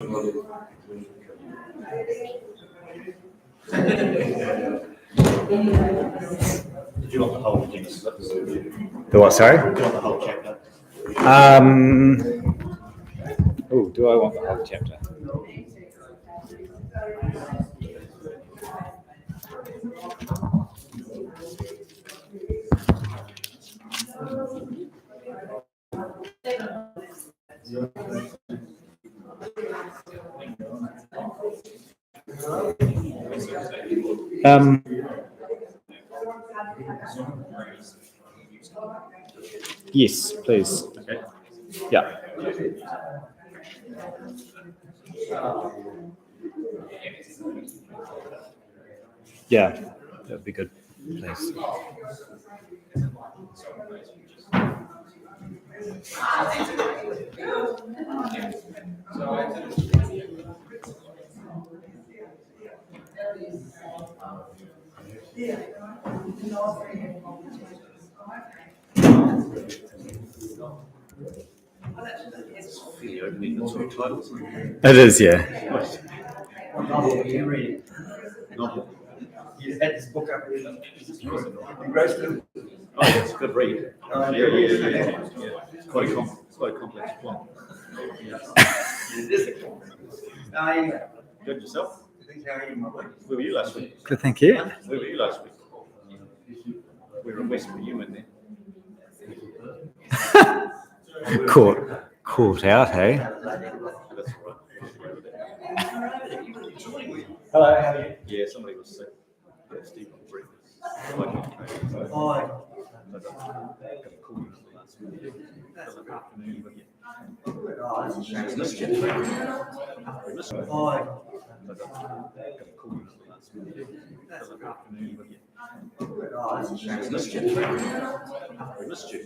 Did you want the whole thing? The what, sorry? Do you want the whole chapter? Oh, do I want the whole chapter? Yes, please. Okay. Yeah. Yeah, that'd be good. Please. Fairly open-ended sort of titles. It is, yeah. Novel, you read it. Novel. You had this book up with them. Oh, yeah, it's a good read. Yeah. It's quite a complex plot. It is a complex. I Good yourself? think how you might. Where were you last week? Good, thank you. Where were you last week? We were in West, were you in there? Caught out, hey? That's all right. Hello, how are you? Yeah, somebody was sick. Yeah, Steve on breakfast. Oh, that's a shame. Missed you. We missed you. Oh, that's a shame. Missed you. We missed you.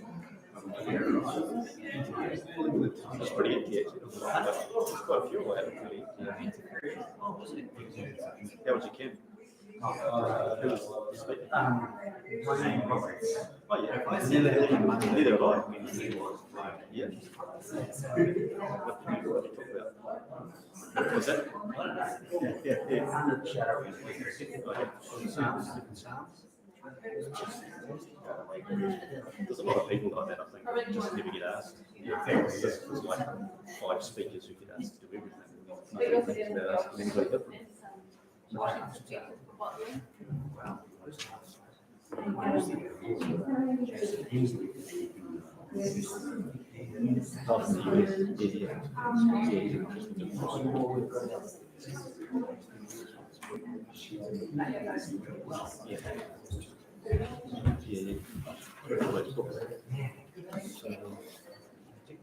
That's pretty empty, actually. There's quite a few I haven't really. How was your camp? Who was speaking? My name is Robert. Oh, yeah. Never heard of him. Neither have I. Yeah. What was that? Yeah. Under the shadow. Sounds. There's a lot of people like that, I think, just never get asked. There's like 5 speakers who get asked to do everything. Nothing thinks about asking anybody different.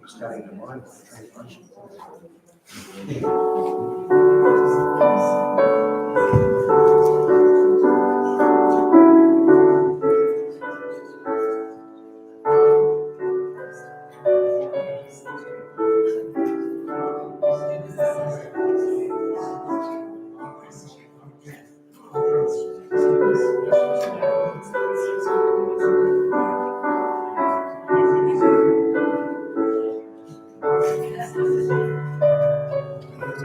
Starting to mind translation. It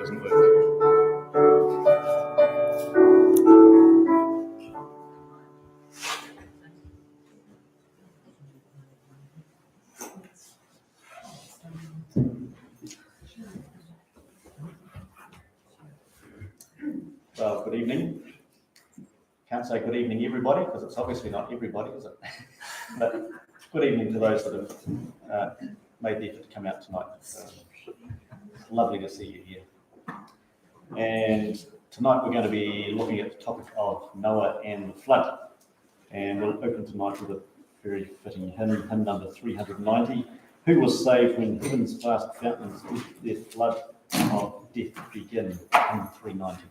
doesn't work. Well, good evening. Can't say good evening everybody because it's obviously not everybody, is it? But good evening to those that have made the effort to come out tonight. Lovely to see you here. And tonight we're going to be looking at the topic of Noah and the flood. And we'll open tonight with a very fitting hymn number 390. Who was saved when heaven's vast fountains did their flood of death begin? Hymn 390.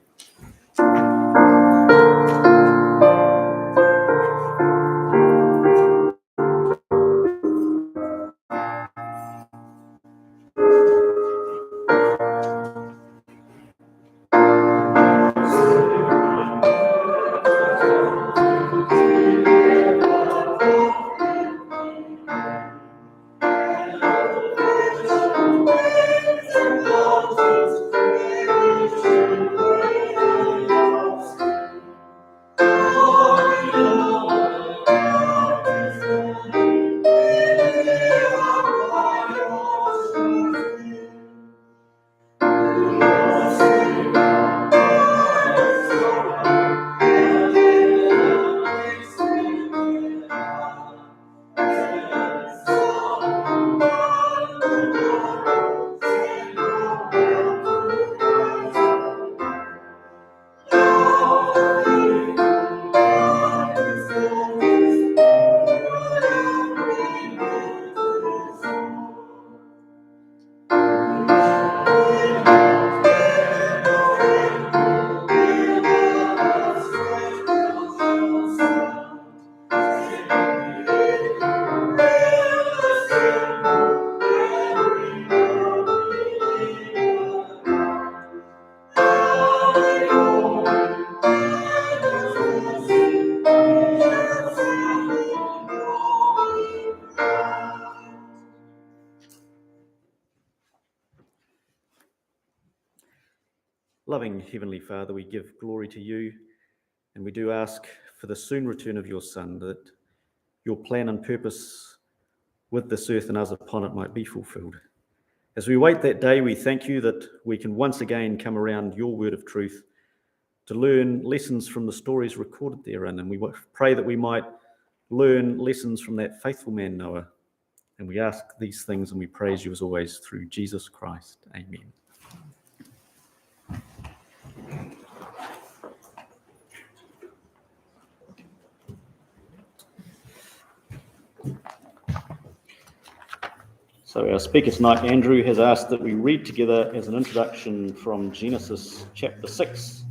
Loving Heavenly Father, we give glory to you, and we do ask for the soon return of your Son, that your plan and purpose with this earth and us upon it might be fulfilled. As we wait that day, we thank you that we can once again come around your word of truth to learn lessons from the stories recorded therein, and we pray that we might learn lessons from that faithful man Noah. And we ask these things and we praise you as always through Jesus Christ. Amen. So our speaker tonight, Andrew, has asked that we read together as an introduction from Genesis chapter 6.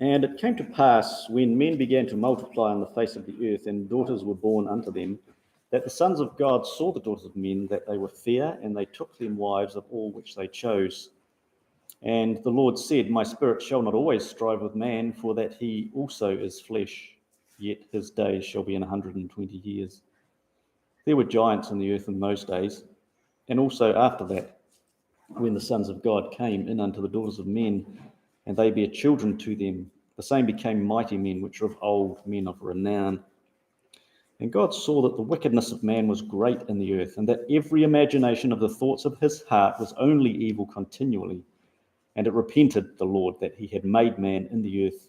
And it came to pass, when men began to multiply on the face of the earth, and daughters were born unto them, that the sons of God saw the daughters of men, that they were fair, and they took them wives of all which they chose. And the Lord said, My spirit shall not always strive with man, for that he also is flesh, yet his days shall be 120 years. There were giants in the earth in those days, and also after that, when the sons of God came in unto the daughters of men, and they bare children to them, the same became mighty men, which are of old, men of renown. And God saw that the wickedness of man was great in the earth, and that every imagination of the thoughts of his heart was only evil continually. And it repented the Lord that he had made man in the earth,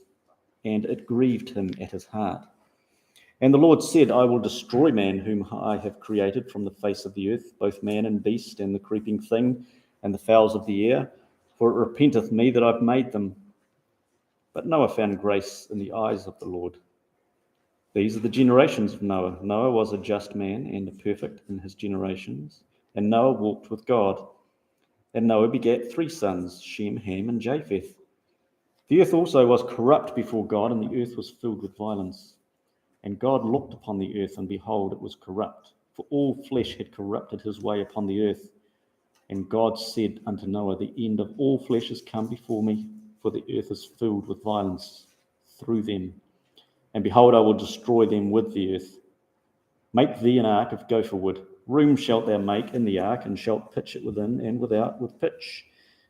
and it grieved him at his heart. And the Lord said, I will destroy man whom I have created from the face of the earth, both man and beast, and the creeping thing, and the fowls of the air, for it repenteth me that I've made them. But Noah found grace in the eyes of the Lord. These are the generations of Noah. Noah was a just man and perfect in his generations, and Noah walked with God. And Noah begat 3 sons, Shem, Ham, and Japheth. The earth also was corrupt before God, and the earth was filled with violence. And God looked upon the earth, and behold, it was corrupt, for all flesh had corrupted his way upon the earth. And God said unto Noah, The end of all flesh is come before me, for the earth is filled with violence through them. And behold, I will destroy them with the earth. Make thee an ark of gopher wood. Room shalt thou make in the ark, and shalt pitch it within and without with pitch.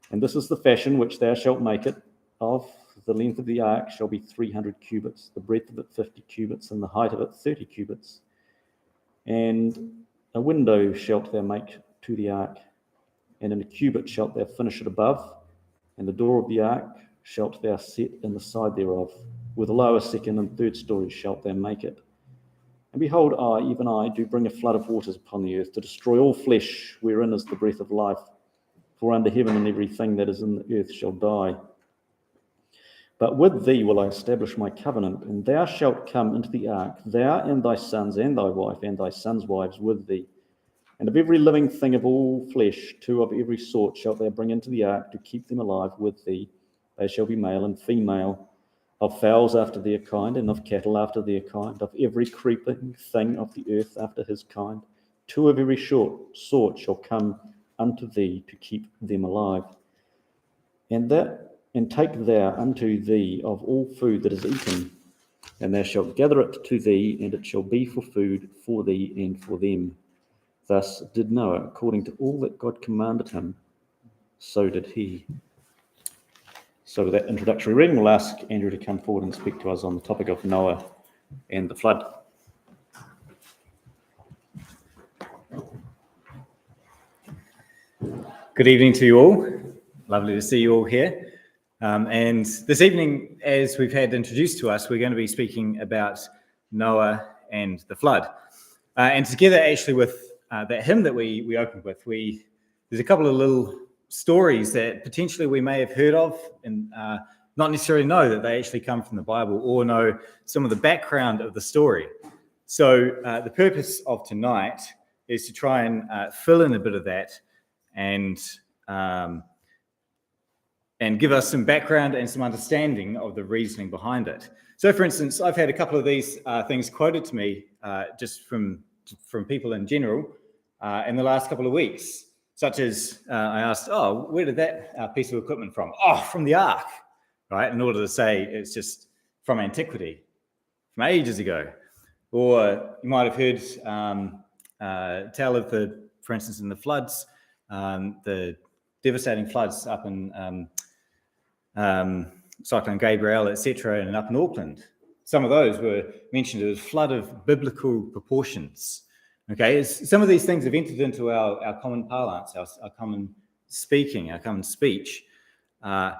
And this is the fashion which thou shalt make it of. The length of the ark shall be 300 cubits, the breadth of it 50 cubits, and the height of it 30 cubits. And a window shalt thou make to the ark, and in a cubit shalt thou finish it above, and the door of the ark shalt thou set in the side thereof. With a lower, second, and third story shalt thou make it. And behold, I, even I, do bring a flood of waters upon the earth, to destroy all flesh, wherein is the breath of life. For under heaven and everything that is in the earth shall die. But with thee will I establish my covenant, and thou shalt come into the ark, thou and thy sons and thy wife and thy sons' wives with thee. And of every living thing of all flesh, 2 of every sort shalt thou bring into the ark to keep them alive with thee. They shall be male and female, of fowls after their kind, and of cattle after their kind, of every creeping thing of the earth after his kind. 2 of every sort shall come unto thee to keep them alive. And take thou unto thee of all food that is eaten, and thou shalt gather it to thee, and it shall be for food for thee and for them. Thus did Noah, according to all that God commanded him, so did he. So with that introductory reading, we'll ask Andrew to come forward and speak to us on the topic of Noah and the flood. Good evening to you all. Lovely to see you all here. And this evening, as we've had introduced to us, we're going to be speaking about Noah and the flood. And together, actually, with that hymn that we opened with, there's a couple of little stories that potentially we may have heard of and not necessarily know that they actually come from the Bible or know some of the background of the story. So the purpose of tonight is to try and fill in a bit of that and give us some background and some understanding of the reasoning behind it. So, for instance, I've had a couple of these things quoted to me just from people in general in the last couple of weeks, such as I asked, where did that piece of equipment from? From the ark, right? In order to say it's just from antiquity, from ages ago. Or you might have heard tell of for instance, in the floods, the devastating floods up in Cyclone Gabrielle, etc., and up in Auckland. Some of those were mentioned as flood of biblical proportions. Okay, some of these things have entered into our common parlance, our common speaking, our common speech. And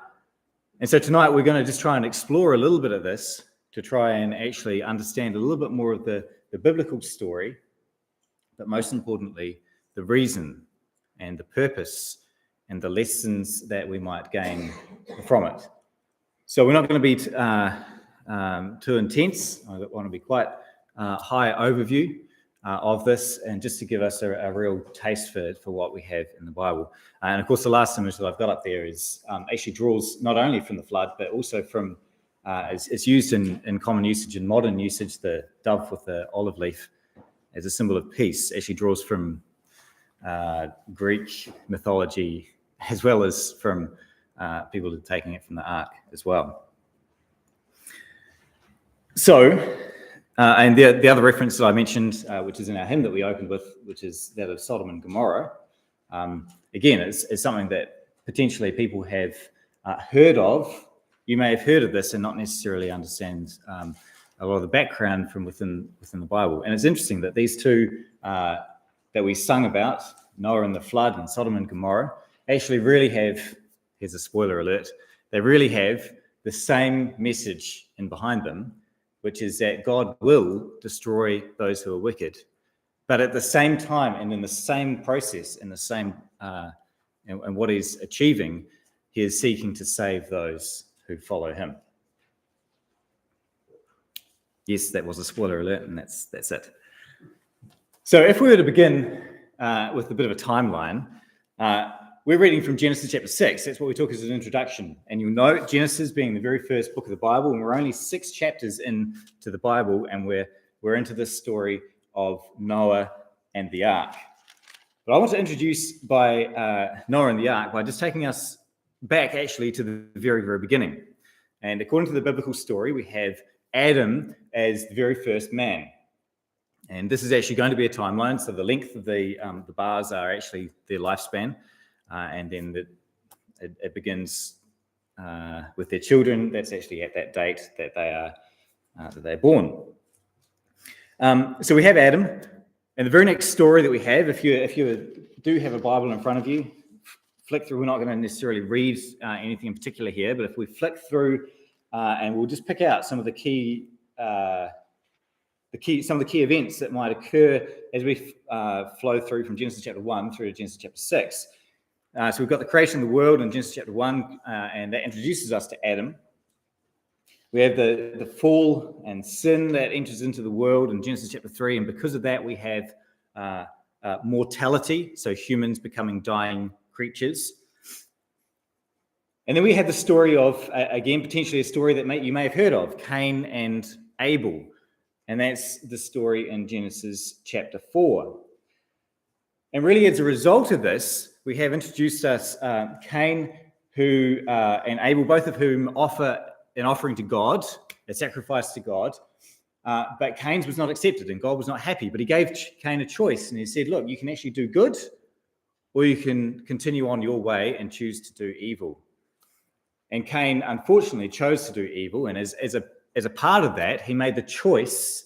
so tonight we're going to just try and explore a little bit of this to try and actually understand a little bit more of the biblical story, but most importantly, the reason and the purpose and the lessons that we might gain from it. So we're not going to be too intense. I want to be quite high overview of this, and just to give us a real taste for what we have in the Bible. And of course, the last image that I've got up there is actually draws not only from the flood, but also from, it's used in common usage, in modern usage, the dove with the olive leaf as a symbol of peace, actually draws from Greek mythology, as well as from people taking it from the Ark as well. So, and the other reference that I mentioned, which is in our hymn that we opened with, which is that of Sodom and Gomorrah, again, is something that potentially people have heard of. You may have heard of this and not necessarily understand a lot of the background from within the Bible. And it's interesting that these two that we sung about, Noah and the flood and Sodom and Gomorrah, actually really have, here's a spoiler alert, they really have the same message in behind them, which is that God will destroy those who are wicked. But at the same time, and in the same process, in the same, and what he's achieving, he is seeking to save those who follow him. Yes, that was a spoiler alert, and that's it. So if we were to begin with a bit of a timeline, we're reading from Genesis chapter 6. That's what we took as an introduction. And you'll note Genesis being the very first book of the Bible, and we're only 6 chapters into the Bible, and we're into this story of Noah and the ark. But I want to introduce by Noah and the ark by just taking us back actually to the very, very beginning. And according to the biblical story, we have Adam as the very first man. And this is actually going to be a timeline, so the length of the bars are actually their lifespan. And then it begins with their children. That's actually at that date that they're born. So we have Adam, and the very next story that we have, if you do have a Bible in front of you, flick through. We're not going to necessarily read anything in particular here, but if we flick through, and we'll just pick out some of the key events that might occur as we flow through from Genesis chapter 1 through to Genesis chapter 6. So we've got the creation of the world in Genesis chapter 1, and that introduces us to Adam. We have the fall and sin that enters into the world in Genesis chapter 3, and because of that we have mortality, so humans becoming dying creatures. And then we have the story of, again, potentially a story that you may have heard of, Cain and Abel, and that's the story in Genesis chapter 4. And really as a result of this, we have introduced us Cain and Abel, both of whom offer an offering to God, a sacrifice to God, but Cain's was not accepted and God was not happy, but he gave Cain a choice and he said, look, you can actually do good or you can continue on your way and choose to do evil. And Cain unfortunately chose to do evil, and as a part of that, he made the choice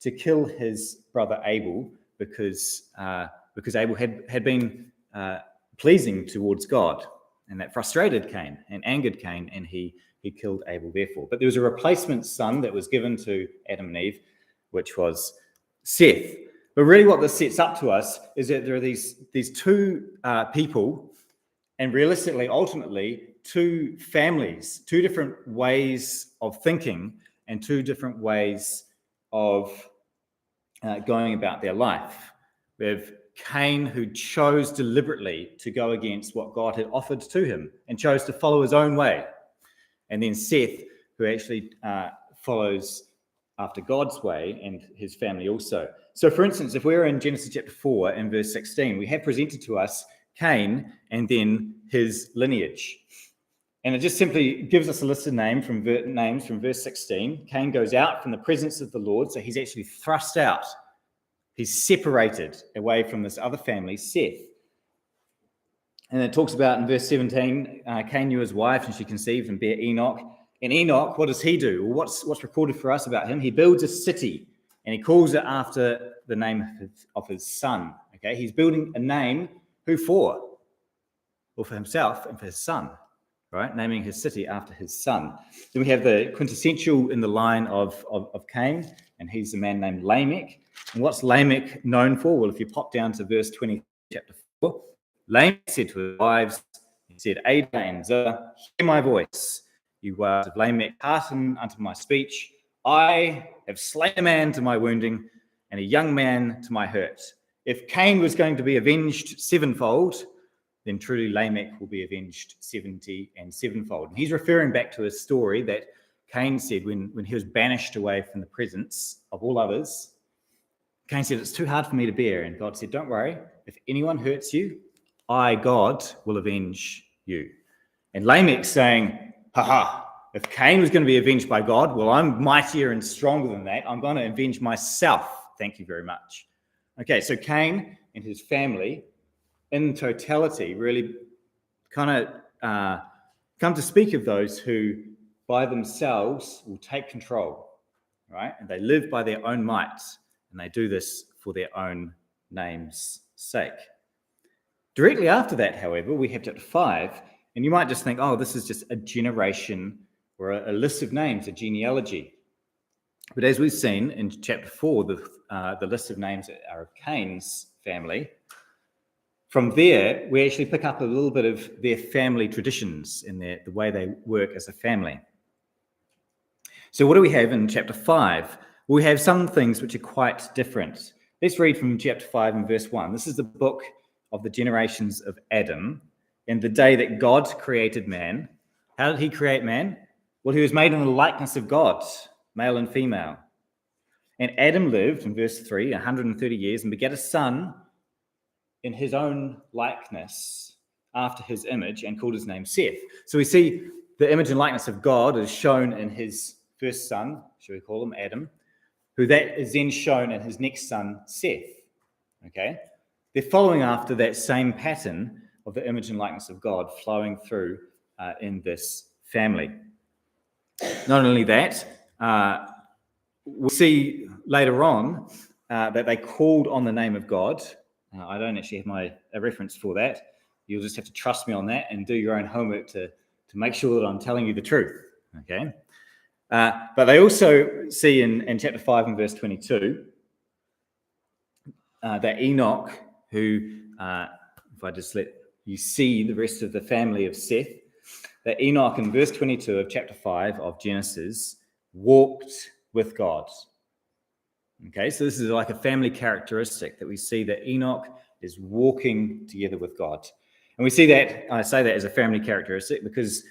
to kill his brother Abel because Abel had been pleasing towards God, and that frustrated Cain and angered Cain, and he killed Abel therefore. But there was a replacement son that was given to Adam and Eve, which was Seth. But really what this sets up to us is that there are these two people, and realistically, ultimately, two families, two different ways of thinking and two different ways of going about their life. We have Cain, who chose deliberately to go against what God had offered to him and chose to follow his own way. And then Seth, who actually follows after God's way, and his family also. So for instance, if we're in Genesis chapter 4 and verse 16, we have presented to us Cain and then his lineage. And it just simply gives us a list of names from verse 16. Cain goes out from the presence of the Lord, so he's actually thrust out. He's separated away from this other family, Seth. And it talks about in verse 17, Cain knew his wife and she conceived and bare Enoch. And Enoch, what does he do? Well, what's recorded for us about him? He builds a city and he calls it after the name of his son. Okay, he's building a name. Who for? Well, for himself and for his son, right? Naming his city after his son. Then we have the quintessential in the line of Cain, and he's a man named Lamech. And what's Lamech known for? Well, if you pop down to verse 20, chapter 4, Lamech said to his wives, he said, Ada and Zillah, hear my voice. You wives of Lamech, hearken unto my speech. I have slain a man to my wounding, and a young man to my hurt. If Cain was going to be avenged sevenfold, then truly Lamech will be avenged 70 and sevenfold. And he's referring back to a story that Cain said when he was banished away from the presence of all others. Cain said, it's too hard for me to bear. And God said, don't worry. If anyone hurts you, I, God, will avenge you. And Lamech's saying, if Cain was going to be avenged by God, well, I'm mightier and stronger than that. I'm going to avenge myself. Thank you very much. Okay, so Cain and his family in totality really kind of come to speak of those who by themselves will take control, right? And they live by their own might, and they do this for their own name's sake. Directly after that, however, we have chapter 5, and you might just think, oh, this is just a generation or a list of names, a genealogy. But as we've seen in chapter 4, the list of names are of Cain's family. From there, we actually pick up a little bit of their family traditions and the way they work as a family. So what do we have in chapter 5? We have some things which are quite different. Let's read from chapter 5 and verse 1. This is the book of the generations of Adam and the day that God created man. How did he create man? Well, he was made in the likeness of God, male and female. And Adam lived, in verse 3, 130 years and begat a son in his own likeness after his image and called his name Seth. So we see the image and likeness of God is shown in his first son, shall we call him Adam, who that is then shown in his next son, Seth. Okay? They're following after that same pattern of the image and likeness of God flowing through in this family. Not only that, we'll see later on that they called on the name of God. I don't actually have a reference for that. You'll just have to trust me on that and do your own homework to make sure that I'm telling you the truth. Okay? But they also see in chapter 5 and verse 22 that Enoch, who, if I just let you see the rest of the family of Seth, that Enoch in verse 22 of chapter 5 of Genesis walked with God. Okay, so this is like a family characteristic that we see that Enoch is walking together with God. And we see that, I say that as a family characteristic because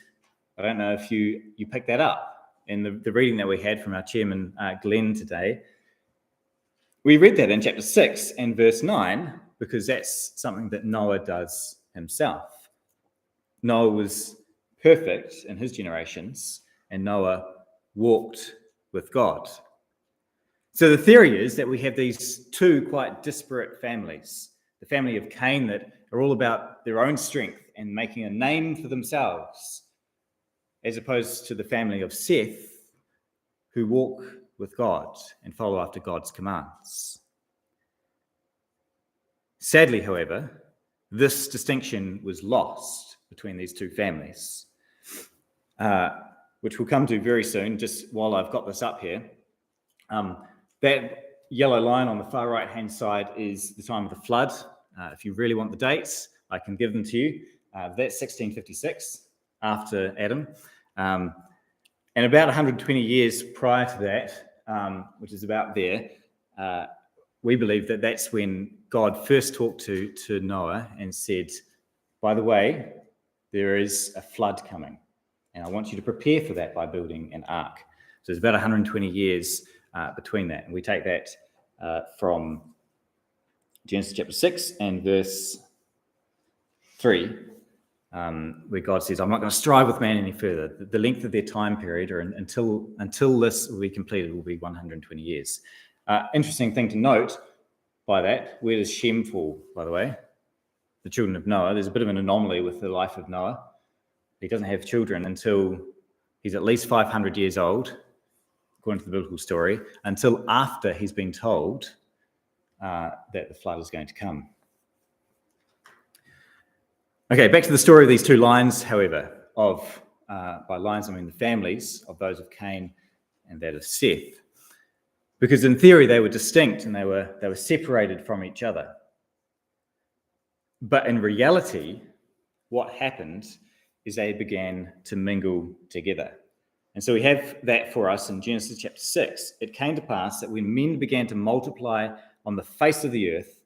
I don't know if you picked that up in the reading that we had from our chairman, Glenn, today. We read that in chapter 6 and verse 9 because that's something that Noah does himself. Noah was perfect in his generations and Noah walked with God. So the theory is that we have these two quite disparate families. The family of Cain that are all about their own strength and making a name for themselves, as opposed to the family of Seth, who walk with God and follow after God's commands. Sadly, however, this distinction was lost between these two families, which we'll come to very soon, just while I've got this up here. That yellow line on the far right-hand side is the time of the flood. If you really want the dates, I can give them to you. That's 1656, after Adam. And about 120 years prior to that, which is about there, we believe that that's when God first talked to Noah and said, by the way, there is a flood coming, and I want you to prepare for that by building an ark. So it's about 120 years between that. And we take that from Genesis chapter 6 and verse 3. where God says, I'm not going to strive with man any further. The length of their time period, or until this will be completed, will be 120 years. Interesting thing to note by that, where does Shem fall, by the way? The children of Noah. There's a bit of an anomaly with the life of Noah. He doesn't have children until he's at least 500 years old, according to the biblical story, until after he's been told that the flood is going to come. Okay, back to the story of these two lines, however, by lines I mean the families of those of Cain and that of Seth. Because in theory they were distinct and they were separated from each other. But in reality, what happened is they began to mingle together. And so we have that for us in Genesis chapter 6. It came to pass that when men began to multiply on the face of the earth,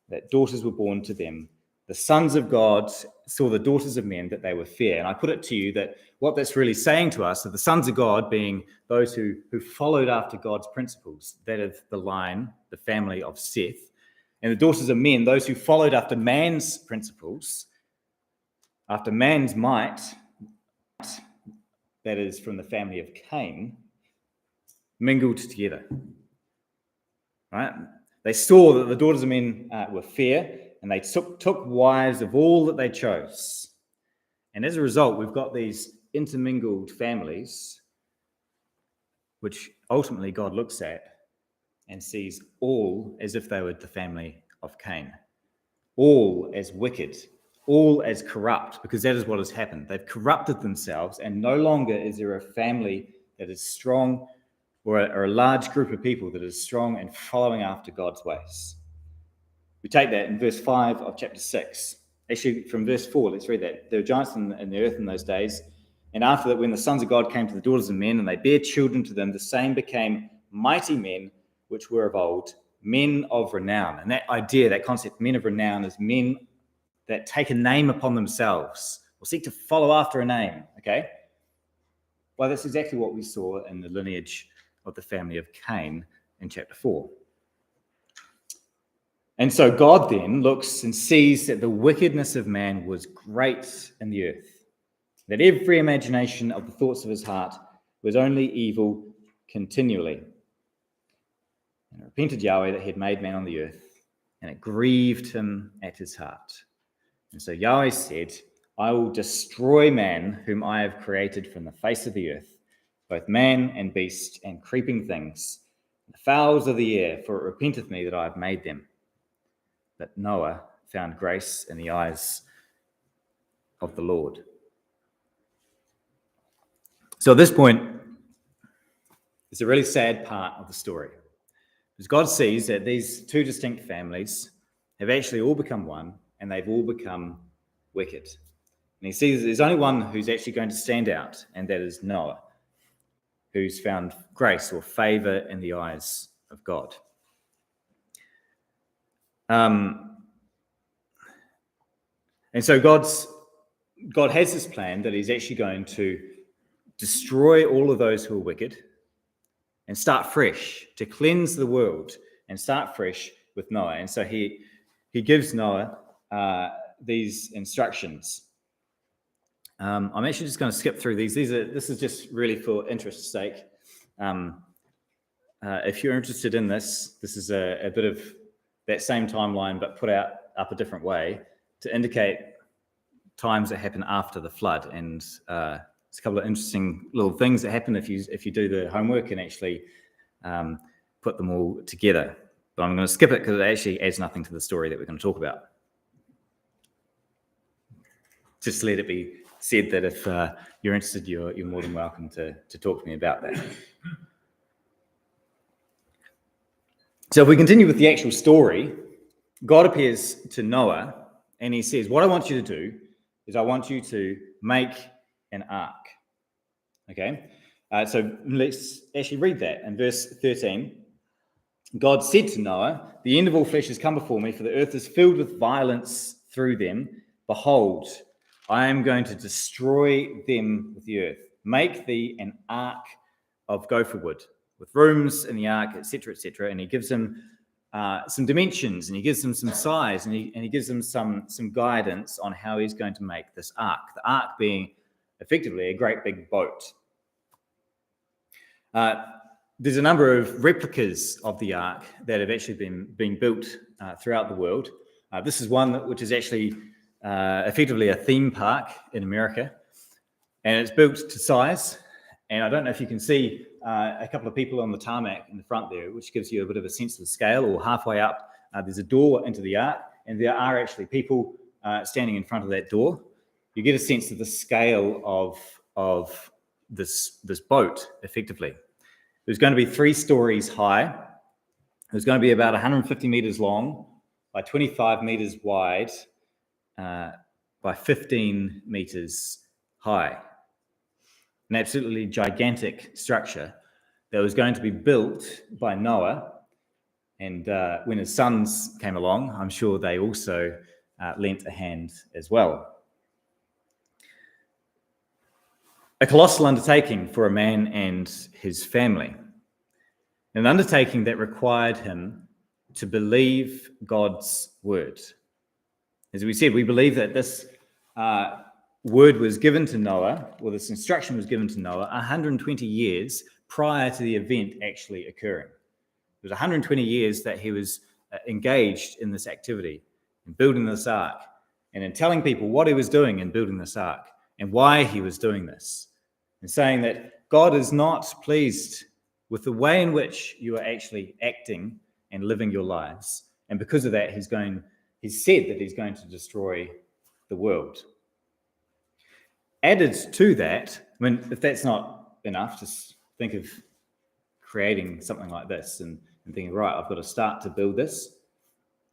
that daughters were born to them. The sons of God saw the daughters of men, that they were fair. And I put it to you that what that's really saying to us are the sons of God being those who followed after God's principles, that of the line, the family of Seth, and the daughters of men, those who followed after man's principles, after man's might, that is from the family of Cain, mingled together. Right? They saw that the daughters of men were fair, and they took wives of all that they chose. And as a result, we've got these intermingled families, which ultimately God looks at and sees all as if they were the family of Cain, all as wicked, all as corrupt, because that is what has happened. They've corrupted themselves, and no longer is there a family that is strong, or a large group of people that is strong and following after God's ways. We take that in verse 5 of chapter 6. Actually, from verse 4, let's read that. There were giants in the earth in those days, and after that, when the sons of God came to the daughters of men, and they bare children to them, the same became mighty men, which were of old, men of renown. And that idea, that concept, men of renown, is men that take a name upon themselves, or seek to follow after a name, okay? Well, that's exactly what we saw in the lineage of the family of Cain in chapter 4. And so God then looks and sees that the wickedness of man was great in the earth, that every imagination of the thoughts of his heart was only evil continually. And it repented Yahweh that he had made man on the earth, and it grieved him at his heart. And so Yahweh said, I will destroy man whom I have created from the face of the earth, both man and beast and creeping things, and the fowls of the air, for it repenteth me that I have made them. But Noah found grace in the eyes of the Lord. So at this point, it's a really sad part of the story. Because God sees that these two distinct families have actually all become one, and they've all become wicked. And he sees there's only one who's actually going to stand out, and that is Noah, who's found grace or favor in the eyes of God. And so God has this plan that he's actually going to destroy all of those who are wicked and start fresh, to cleanse the world and start fresh with Noah. And so he gives Noah these instructions. I'm actually just going to skip through these. This is just really for interest's sake. If you're interested in this is a bit of that same timeline, but put up a different way to indicate times that happen after the flood. And it's a couple of interesting little things that happen if you do the homework and actually put them all together. But I'm going to skip it because it actually adds nothing to the story that we're going to talk about. Just let it be said that if you're interested, you're more than welcome to talk to me about that. So if we continue with the actual story, God appears to Noah and he says, what I want you to do is I want you to make an ark. Okay, so let's actually read that. In verse 13, God said to Noah, the end of all flesh has come before me, for the earth is filled with violence through them. Behold, I am going to destroy them with the earth. Make thee an ark of gopher wood, with rooms in the ark, etc., etc. And he gives him some dimensions, and he gives them some size, and he gives them some guidance on how he's going to make this ark. The ark being effectively a great big boat. There's a number of replicas of the ark that have actually been built throughout the world. This is one which is actually effectively a theme park in America, and it's built to size. And I don't know if you can see a couple of people on the tarmac in the front there, which gives you a bit of a sense of the scale. Or halfway up, there's a door into the ark, and there are actually people standing in front of that door. You get a sense of the scale of this boat, effectively. It was going to be 3 stories high. It was going to be about 150 meters long by 25 meters wide by 15 meters high. An absolutely gigantic structure that was going to be built by Noah. And when his sons came along, I'm sure they also lent a hand as well. A colossal undertaking for a man and his family. An undertaking that required him to believe God's word. As we said, we believe that this word was given to Noah, or this instruction was given to Noah 120 years prior to the event actually occurring. It was 120 years that he was engaged in this activity, in building this ark, and in telling people what he was doing in building this ark and why he was doing this, and saying that God is not pleased with the way in which you are actually acting and living your lives. And because of that, he's said that he's going to destroy the world. Added to that, I mean, if that's not enough, just think of creating something like this and thinking, right, I've got to start to build this.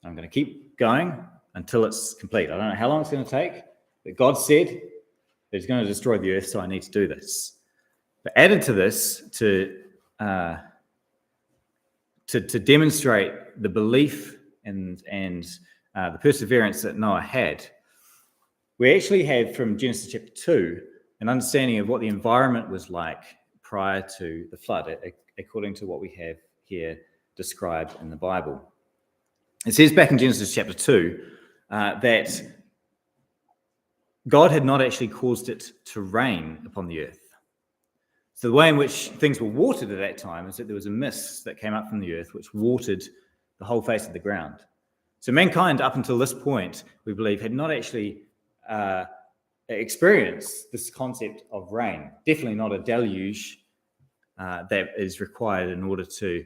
I'm going to keep going until it's complete. I don't know how long it's going to take, but God said that he's going to destroy the earth, so I need to do this. But added to this, to demonstrate the belief and the perseverance that Noah had, we actually have from Genesis chapter 2 an understanding of what the environment was like prior to the flood, according to what we have here described in the Bible. It says back in Genesis chapter 2 that God had not actually caused it to rain upon the earth. So the way in which things were watered at that time is that there was a mist that came up from the earth which watered the whole face of the ground. So mankind, up until this point, we believe, had not actually experienced this concept of rain. Definitely not a deluge that is required in order to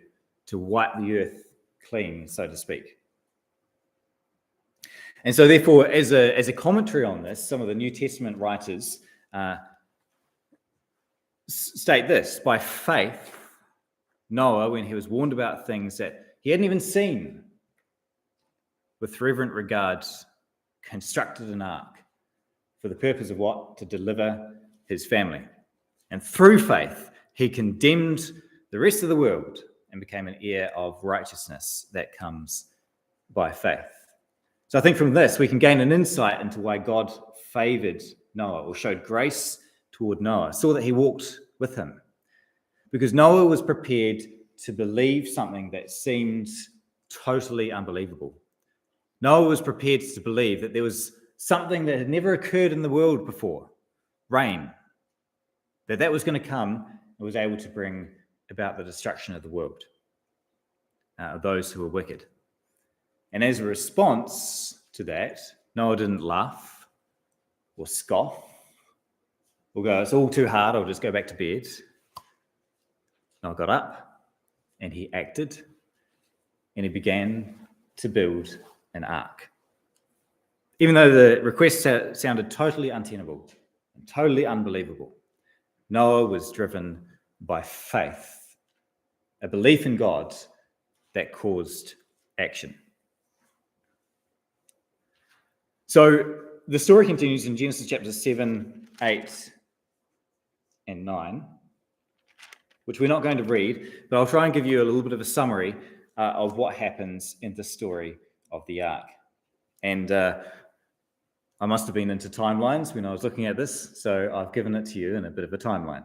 wipe the earth clean, so to speak. And so therefore, as a commentary on this, some of the New Testament writers state this: by faith, Noah, when he was warned about things that he hadn't even seen, with reverent regard, constructed an ark for the purpose of what? To deliver his family. And through faith, he condemned the rest of the world and became an heir of righteousness that comes by faith. So I think from this, we can gain an insight into why God favored Noah, or showed grace toward Noah, saw that he walked with him. Because Noah was prepared to believe something that seemed totally unbelievable. Noah was prepared to believe that there was something that had never occurred in the world before, rain, that was going to come and was able to bring about the destruction of the world, of those who were wicked. And as a response to that, Noah didn't laugh or scoff or go, it's all too hard, I'll just go back to bed. Noah got up and he acted and he began to build an ark. Even though the request sounded totally untenable and totally unbelievable, Noah was driven by faith, a belief in God that caused action. So the story continues in Genesis chapters 7, 8, and 9, which we're not going to read, but I'll try and give you a little bit of a summary of what happens in the story of the ark. And I must have been into timelines when I was looking at this, so I've given it to you in a bit of a timeline.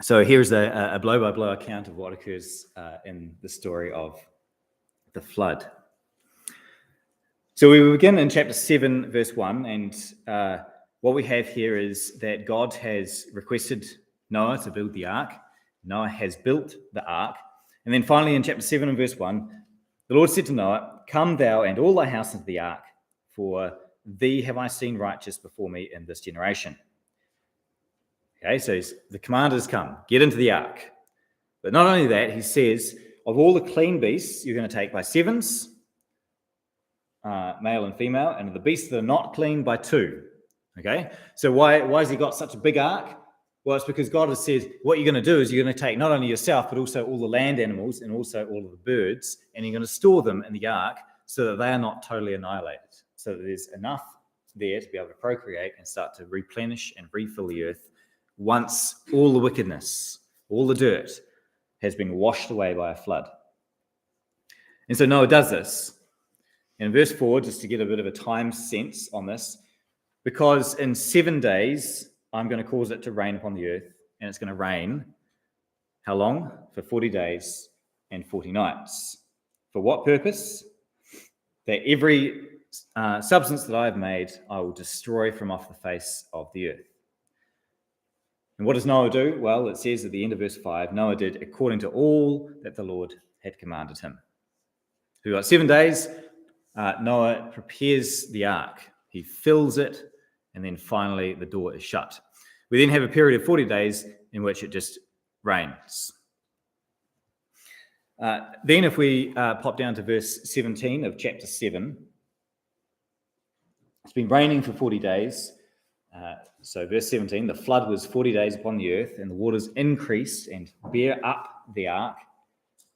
So here's a blow-by-blow account of what occurs in the story of the flood. So we begin in chapter 7, verse 1, and what we have here is that God has requested Noah to build the ark. Noah has built the ark. And then finally in chapter 7 and verse 1, the Lord said to Noah, "Come thou and all thy house into the ark, for thee have I seen righteous before me in this generation." Okay, so the command has come, get into the ark. But not only that, he says, of all the clean beasts, you're going to take by sevens, male and female, and of the beasts that are not clean by 2. Okay, so why has he got such a big ark? Well, it's because God has said, what you're going to do is you're going to take not only yourself, but also all the land animals and also all of the birds, and you're going to store them in the ark so that they are not totally annihilated, so that there's enough there to be able to procreate and start to replenish and refill the earth once all the wickedness, all the dirt has been washed away by a flood. And so Noah does this. In verse 4, just to get a bit of a time sense on this, because in 7 days, I'm going to cause it to rain upon the earth, and it's going to rain, how long? For 40 days and 40 nights. For what purpose? That every substance that I have made, I will destroy from off the face of the earth. And what does Noah do? Well, it says at the end of verse 5, Noah did according to all that the Lord had commanded him. So we've got 7 days. Noah prepares the ark. He fills it, and then finally the door is shut. We then have a period of 40 days in which it just rains. Then if we pop down to verse 17 of chapter 7, it's been raining for 40 days. So verse 17, the flood was 40 days upon the earth, and the waters increased and bare up the ark,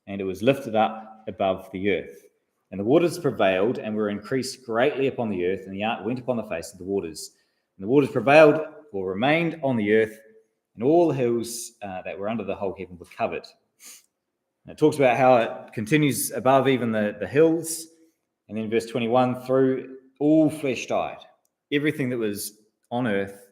and it was lifted up above the earth. And the waters prevailed and were increased greatly upon the earth, and the ark went upon the face of the waters. And the waters prevailed or remained on the earth, and all the hills that were under the whole heaven were covered. And it talks about how it continues above even the hills. And then verse 21, through all flesh died. Everything that was on earth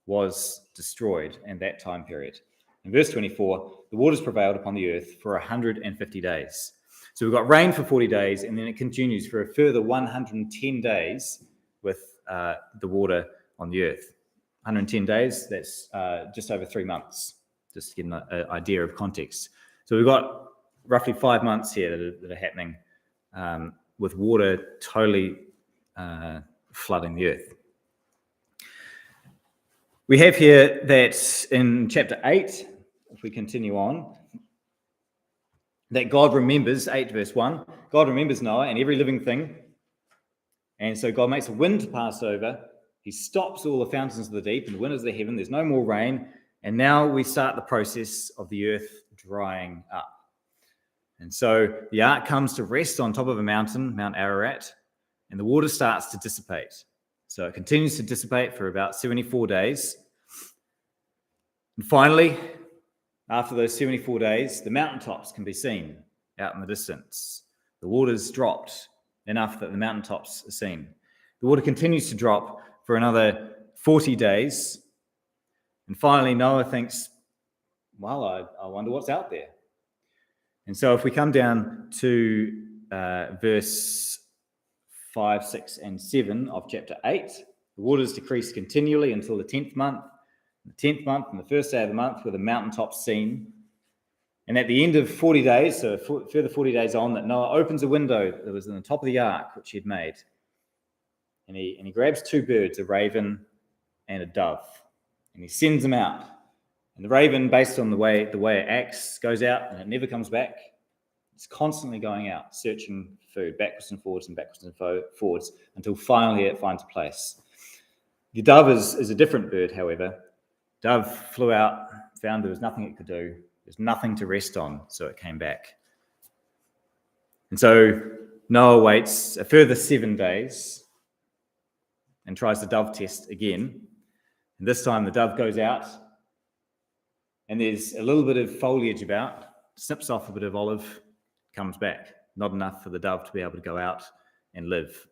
was destroyed in that time period. In verse 24, the waters prevailed upon the earth for 150 days. So we've got rain for 40 days, and then it continues for a further 110 days with the water on the earth. 110 days, that's just over 3 months, just to get an idea of context. So we've got roughly 5 months here that are happening with water totally flooding the earth. We have here that in chapter 8, if we continue on, that God remembers, 8 verse 1, God remembers Noah and every living thing. And so God makes a wind to pass over. He stops all the fountains of the deep and the windows of the heaven. There's no more rain. And now we start the process of the earth drying up. And so the ark comes to rest on top of a mountain, Mount Ararat, and the water starts to dissipate. So it continues to dissipate for about 74 days. And finally, after those 74 days, the mountaintops can be seen out in the distance. The water's dropped enough that the mountaintops are seen. The water continues to drop for another 40 days. And finally, Noah thinks, well, I wonder what's out there. And so if we come down to verse 5, 6, and 7 of chapter 8, the waters decrease continually until the 10th month. The 10th month and the first day of the month were the mountaintops seen. And at the end of 40 days, so further 40 days on, that Noah opens a window that was in the top of the ark, which he'd made. And he grabs 2 birds, a raven and a dove, and he sends them out. And the raven, based on the way it acts, goes out and it never comes back. It's constantly going out, searching food, backwards and forwards until finally it finds a place. The dove is a different bird, however. Dove flew out, found there was nothing it could do. There's nothing to rest on, so it came back. And so Noah waits a further 7 days and tries the dove test again. And this time the dove goes out, and there's a little bit of foliage about, snips off a bit of olive, comes back. Not enough for the dove to be able to go out and live.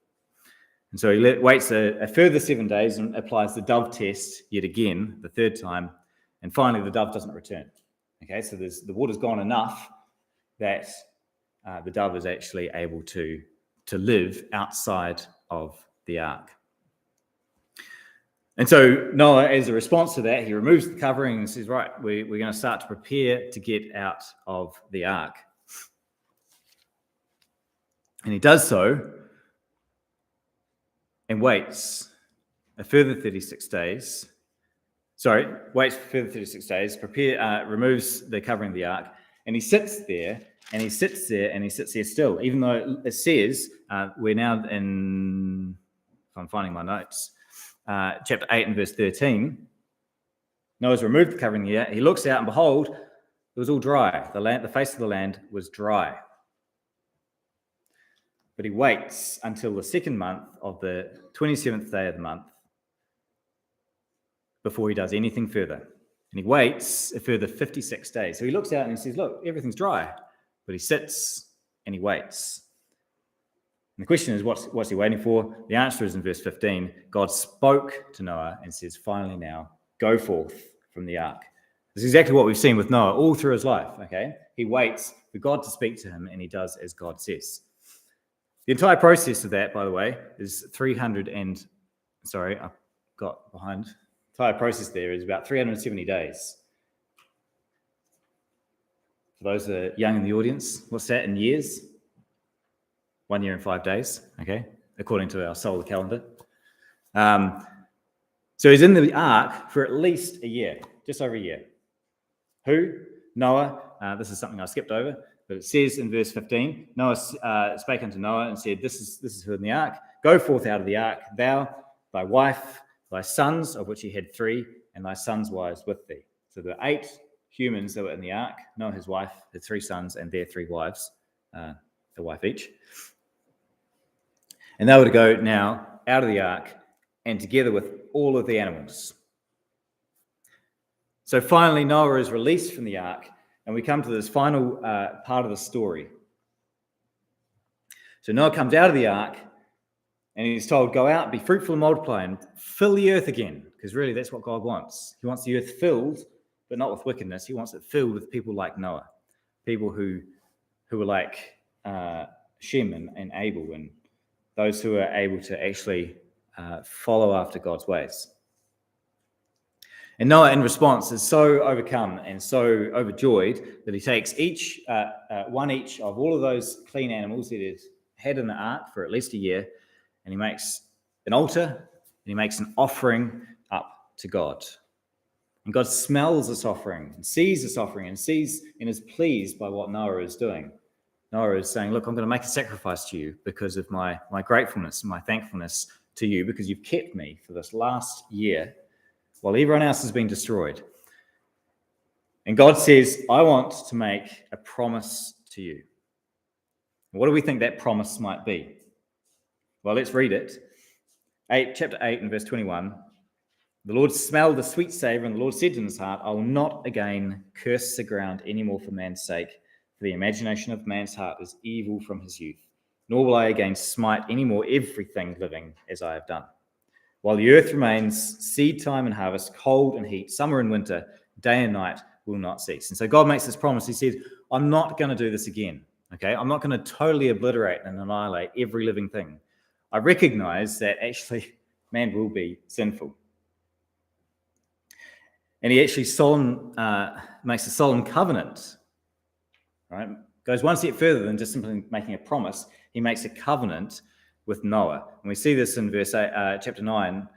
And so he waits a further 7 days and applies the dove test yet again, the third time, and finally the dove doesn't return. Okay, so the water's gone enough that the dove is actually able to live outside of the ark. And so Noah, as a response to that, he removes the covering and says, right, we're going to start to prepare to get out of the ark. And he does so and waits a further 36 days. Waits for further 36 days, removes the covering of the ark, and he sits there, and he sits there still, even though it says, we're now in, if I'm finding my notes, chapter 8 and verse 13, Noah's removed the covering of the ark. He looks out, and behold, it was all dry. The face of the land was dry. But he waits until the second month of the 27th day of the month before he does anything further. And he waits a further 56 days. So he looks out and he says, look, everything's dry. But he sits and he waits. And the question is, what's he waiting for? The answer is in verse 15. God spoke to Noah and says, finally now, go forth from the ark. This is exactly what we've seen with Noah all through his life, okay? He waits for God to speak to him, and he does as God says. The entire process of that, by the way, is The entire process there is about 370 days. For those that are young in the audience, what's that in years? 1 year and 5 days, okay, according to our solar calendar. So he's in the ark for at least a year, just over a year. Who? Noah. This is something I skipped over, but it says in verse 15, Noah spake unto Noah and said, this is who in the ark. Go forth out of the ark, thou, thy wife, thy sons, of which he had 3, and thy sons' wives with thee. So there were 8 humans that were in the ark. Noah, his wife, had 3 sons and their 3 wives, a wife each. And they were to go now out of the ark and together with all of the animals. So finally, Noah is released from the ark, and we come to this final part of the story. So Noah comes out of the ark, and he's told, go out, be fruitful and multiply, and fill the earth again, because really that's what God wants. He wants the earth filled, but not with wickedness. He wants it filled with people like Noah, people who were like Shem and Abel, and those who are able to actually follow after God's ways. And Noah, in response, is so overcome and so overjoyed that he takes one each of all of those clean animals that he's had in the ark for at least a year, and he makes an altar, and he makes an offering up to God. And God smells this offering and sees this offering and sees and is pleased by what Noah is doing. Noah is saying, look, I'm going to make a sacrifice to you because of my gratefulness and my thankfulness to you, because you've kept me for this last year while everyone else has been destroyed. And God says, I want to make a promise to you. What do we think that promise might be? Well, let's read it. Chapter 8 and verse 21. The Lord smelled the sweet savour, and the Lord said in his heart, I will not again curse the ground any more for man's sake, for the imagination of man's heart is evil from his youth. Nor will I again smite any more everything living as I have done. While the earth remains, seed time and harvest, cold and heat, summer and winter, day and night will not cease. And so God makes this promise. He says, I'm not going to do this again. Okay, I'm not going to totally obliterate and annihilate every living thing. I recognize that actually man will be sinful. And he actually makes a solemn covenant, right? Goes one step further than just simply making a promise. He makes a covenant with Noah. And we see this in chapter 9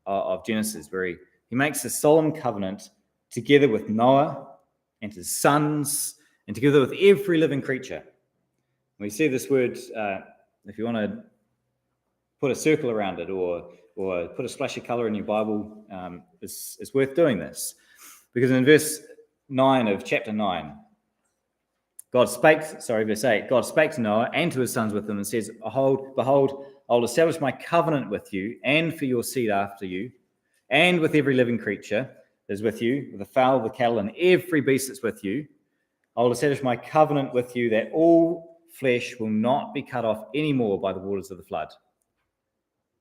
of Genesis, where he makes a solemn covenant together with Noah and his sons and together with every living creature. We see this word, if you want to put a circle around it or put a splash of color in your Bible, it's worth doing this. Because in verse 9 of chapter 9, verse 8, God spake to Noah and to his sons with him and says, Behold, I'll establish my covenant with you and for your seed after you, and with every living creature that is with you, with the fowl, the cattle, and every beast that's with you. I will establish my covenant with you that all flesh will not be cut off anymore by the waters of the flood.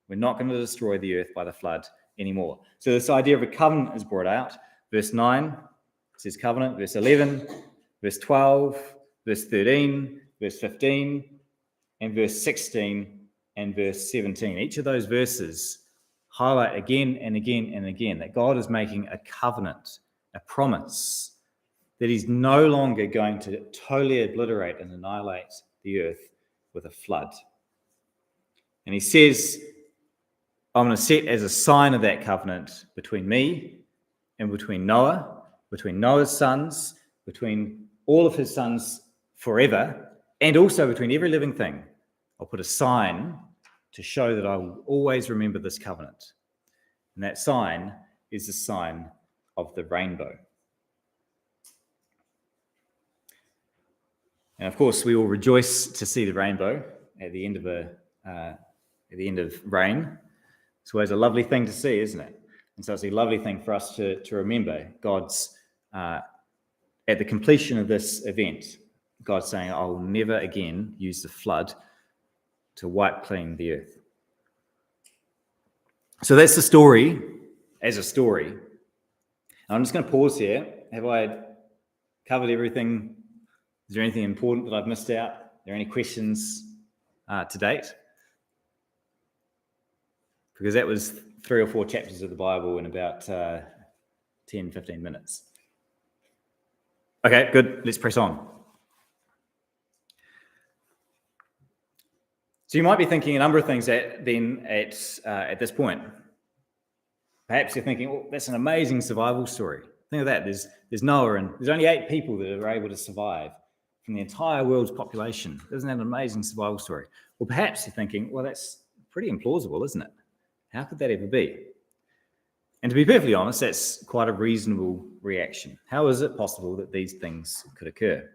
We're not going to destroy the earth by the flood anymore. So this idea of a covenant is brought out. Verse 9 It says covenant, verse 11, verse 12, verse 13, verse 15, and verse 16, and verse 17. Each of those verses highlight again and again and again that God is making a covenant, a promise, that he's no longer going to totally obliterate and annihilate the earth with a flood. And he says, I'm going to set as a sign of that covenant between me and between Noah, between Noah's sons, between all of his sons forever, and also between every living thing. I'll put a sign to show that I will always remember this covenant. And that sign is the sign of the rainbow. And of course, we all rejoice to see the rainbow at the end of rain. It's always a lovely thing to see, isn't it? And so it's a lovely thing for us to remember God's, at the completion of this event, God saying, I will never again use the flood to wipe clean the earth. So that's the story as a story. And I'm just going to pause here. Have I covered everything? Is there anything important that I've missed out? Are there any questions to date? Because that was 3 or 4 chapters of the Bible in about 10, 15 minutes. Okay, good. Let's press on. So you might be thinking a number of things at this point. Perhaps you're thinking, oh, that's an amazing survival story. Think of that. There's Noah, and there's only 8 people that are able to survive from the entire world's population. Isn't that an amazing survival story? Or perhaps you're thinking, well, that's pretty implausible, isn't it? How could that ever be? And to be perfectly honest, that's quite a reasonable reaction. How is it possible that these things could occur?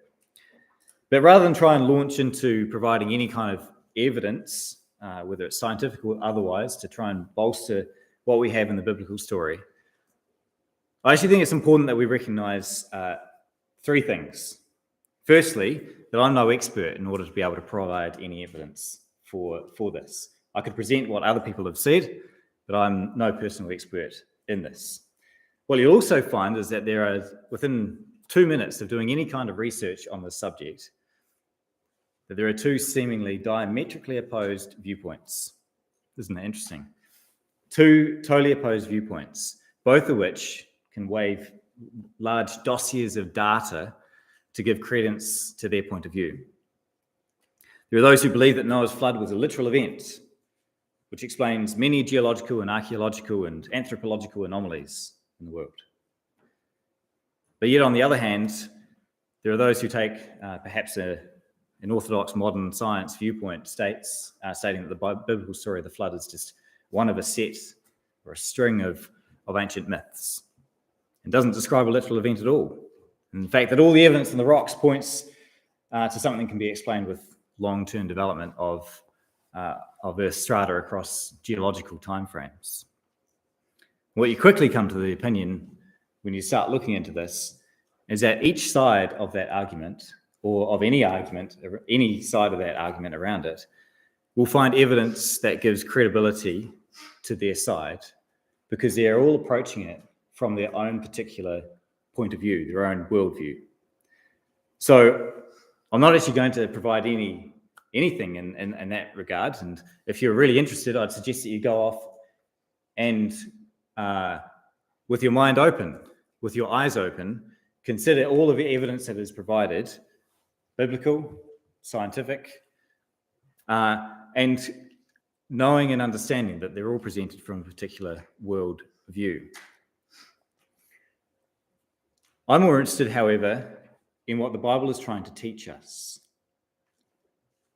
But rather than try and launch into providing any kind of evidence, whether it's scientific or otherwise, to try and bolster what we have in the biblical story, I actually think it's important that we recognize 3 things. Firstly, that I'm no expert in order to be able to provide any evidence for this. I could present what other people have said, but I'm no personal expert in this. What you'll also find is that there are, within 2 minutes of doing any kind of research on this subject, that there are 2 seemingly diametrically opposed viewpoints. Isn't that interesting? 2 totally opposed viewpoints, both of which can wave large dossiers of data to give credence to their point of view. There are those who believe that Noah's flood was a literal event, which explains many geological and archaeological and anthropological anomalies in the world. But yet, on the other hand, there are those who take perhaps an orthodox modern science viewpoint, stating that the biblical story of the flood is just one of a set or a string of ancient myths, and doesn't describe a literal event at all. In fact, that all the evidence in the rocks points to something that can be explained with long-term development of Earth strata across geological timeframes. What you quickly come to the opinion when you start looking into this is that each side of that argument, or of any argument, any side of that argument around it, will find evidence that gives credibility to their side because they are all approaching it from their own particular point of view, their own worldview. So I'm not actually going to provide anything in that regard. And if you're really interested, I'd suggest that you go off and with your mind open, with your eyes open, consider all of the evidence that is provided, biblical, scientific, and knowing and understanding that they're all presented from a particular world view. I'm more interested, however, in what the Bible is trying to teach us.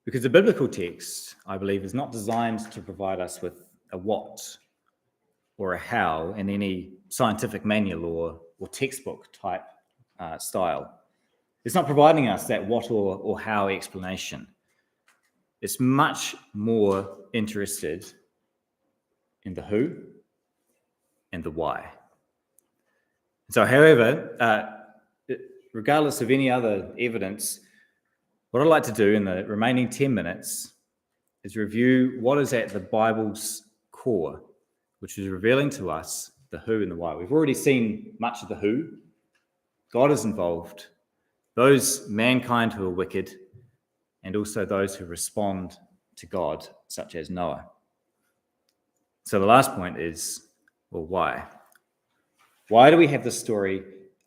Because the biblical text, I believe, is not designed to provide us with a what or a how in any scientific manual or textbook type style. It's not providing us that what or how explanation. It's much more interested in the who and the why. So, however, regardless of any other evidence, what I'd like to do in the remaining 10 minutes is review what is at the Bible's core, which is revealing to us the who and the why. We've already seen much of the who God is involved, those mankind who are wicked, and also those who respond to God, such as Noah. So the last point is, well, why? Why do we have the story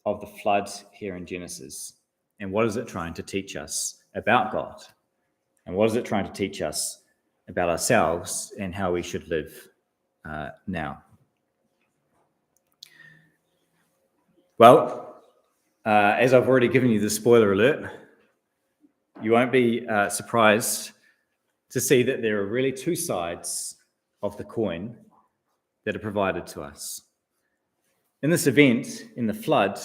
of the flood here in Genesis? And what is it trying to teach us about God? And what is it trying to teach us about ourselves and how we should live now? Well, as I've already given you the spoiler alert, you won't be surprised to see that there are really two sides of the coin that are provided to us. In this event, in the flood,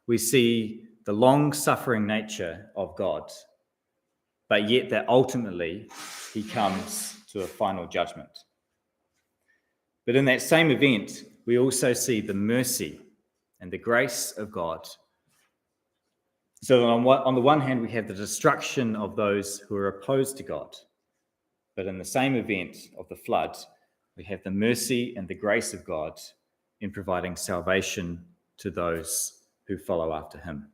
we see the long-suffering nature of God, but yet that ultimately he comes to a final judgment. But in that same event, we also see the mercy and the grace of God. So on the one hand, we have the destruction of those who are opposed to God. But in the same event of the flood, we have the mercy and the grace of God in providing salvation to those who follow after him.